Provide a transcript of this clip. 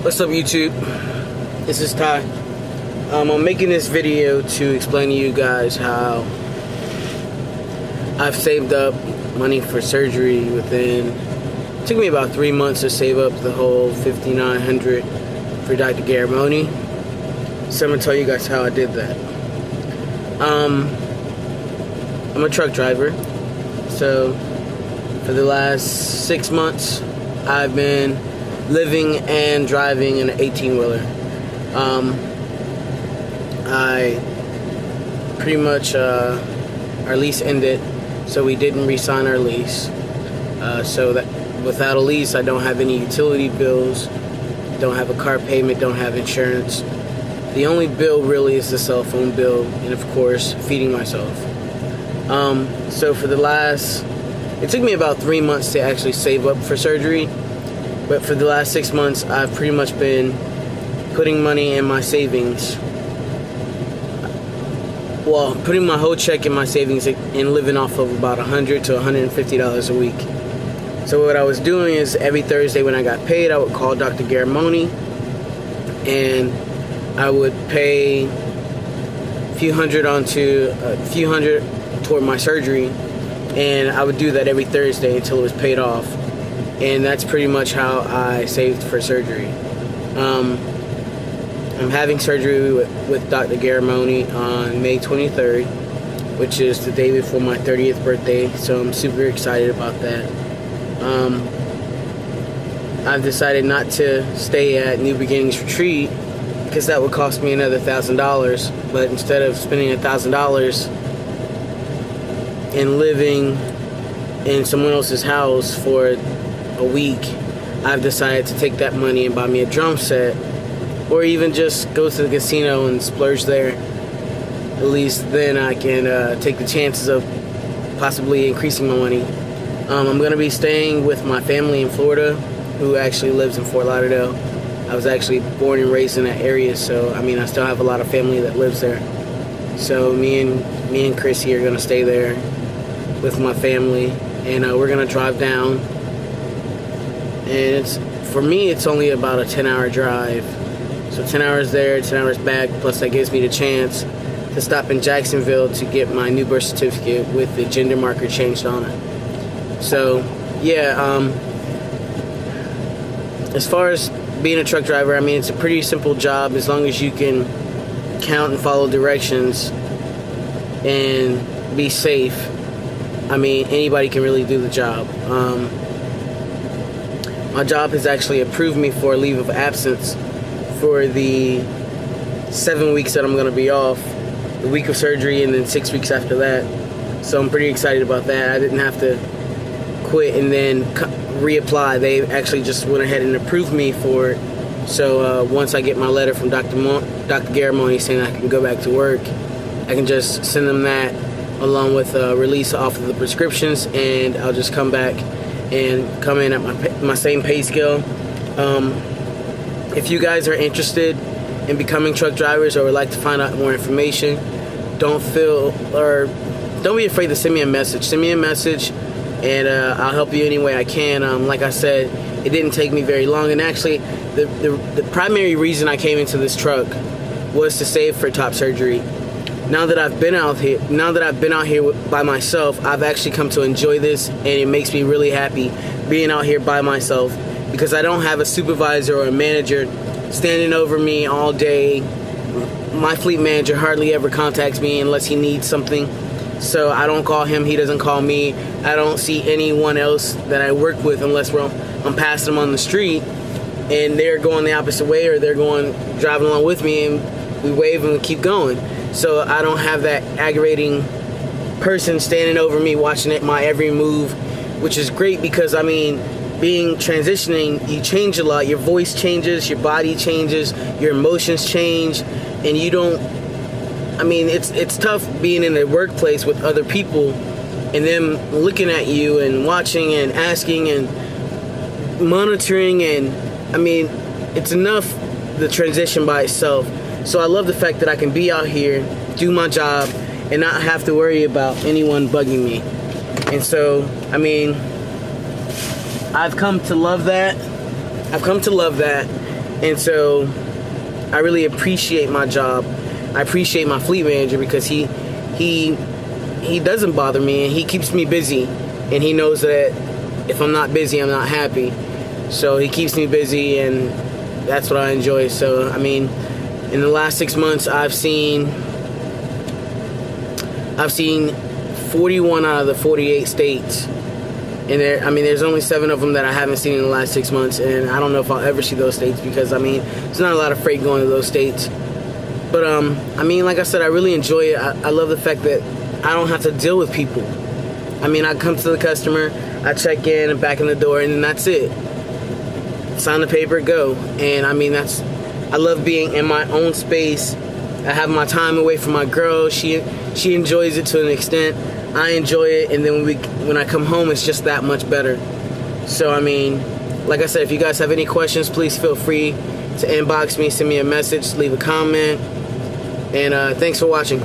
What's up, YouTube? This is Ty. I'm making this video to explain to you guys how I've saved up money for surgery it took me about 3 months to save up the whole $5,900 for Dr. Garamoni. So I'm gonna tell you guys how I did that. I'm a truck driver, so for the last 6 months I've been living and driving an 18-wheeler. I pretty much our lease ended, so we didn't re-sign our lease. So that without a lease, I don't have any utility bills, don't have a car payment, don't have insurance. The only bill really is the cell phone bill, and of course, feeding myself. So it took me about 3 months to actually save up for surgery. But for the last 6 months, I've pretty much been putting money in my savings. Well, putting my whole check in my savings and living off of about $100 to $150 a week. So what I was doing is every Thursday when I got paid, I would call Dr. Garamoni and I would pay a few hundred toward my surgery, and I would do that every Thursday until it was paid off. And that's pretty much how I saved for surgery. I'm having surgery with Dr. Garamoni on May 23rd, which is the day before my 30th birthday, so I'm super excited about that. I've decided not to stay at New Beginnings Retreat because that would cost me another $1,000, but instead of spending $1,000 and living in someone else's house for a week, I've decided to take that money and buy me a drum set, or even just go to the casino and splurge there. At least then I can take the chances of possibly increasing my money. I'm going to be staying with my family in Florida, who actually lives in Fort Lauderdale. I was actually born and raised in that area, so I still have a lot of family that lives there. So me and Chrissy are going to stay there with my family, and we're going to drive down. And for me, it's only about a 10-hour drive. So 10 hours there, 10 hours back, plus that gives me the chance to stop in Jacksonville to get my new birth certificate with the gender marker changed on it. So, yeah, as far as being a truck driver, it's a pretty simple job as long as you can count and follow directions and be safe. Anybody can really do the job. My job has actually approved me for a leave of absence for the 7 weeks that I'm going to be off, the week of surgery and then 6 weeks after that. So I'm pretty excited about that. I didn't have to quit and then reapply. They actually just went ahead and approved me for it. So once I get my letter from Dr. Garamoni saying I can go back to work, I can just send them that along with a release off of the prescriptions, and I'll just come back and come in at my same pay scale. If you guys are interested in becoming truck drivers or would like to find out more information, don't be afraid to send me a message. Send me a message, and I'll help you any way I can. Like I said, it didn't take me very long, and actually, the primary reason I came into this truck was to save for top surgery. Now that I've been out here by myself, I've actually come to enjoy this, and it makes me really happy being out here by myself, because I don't have a supervisor or a manager standing over me all day. My fleet manager hardly ever contacts me unless he needs something. So I don't call him, he doesn't call me. I don't see anyone else that I work with unless I'm passing them on the street and they're going the opposite way, or they're driving along with me, and we wave and we keep going. So I don't have that aggravating person standing over me watching my every move, which is great because transitioning, you change a lot. Your voice changes, your body changes, your emotions change, and you don't. It's tough being in a workplace with other people and them looking at you and watching and asking and monitoring, and it's enough the transition by itself. So I love the fact that I can be out here, do my job, and not have to worry about anyone bugging me. And so, I've come to love that. And so I really appreciate my job. I appreciate my fleet manager because he doesn't bother me, and he keeps me busy, and he knows that if I'm not busy, I'm not happy. So he keeps me busy, and that's what I enjoy. So I mean, in the last 6 months, I've seen 41 out of the 48 states. And there's only 7 of them that I haven't seen in the last 6 months, and I don't know if I'll ever see those states because, I mean, there's not a lot of freight going to those states. But, I mean, like I said, I really enjoy it. I love the fact that I don't have to deal with people. I mean, I come to the customer, I check in and back in the door, and then that's it. Sign the paper, go. And, I mean, I love being in my own space. I have my time away from my girl. She enjoys it to an extent. I enjoy it, and then when I come home, it's just that much better. So, I mean, like I said, if you guys have any questions, please feel free to inbox me, send me a message, leave a comment, and thanks for watching.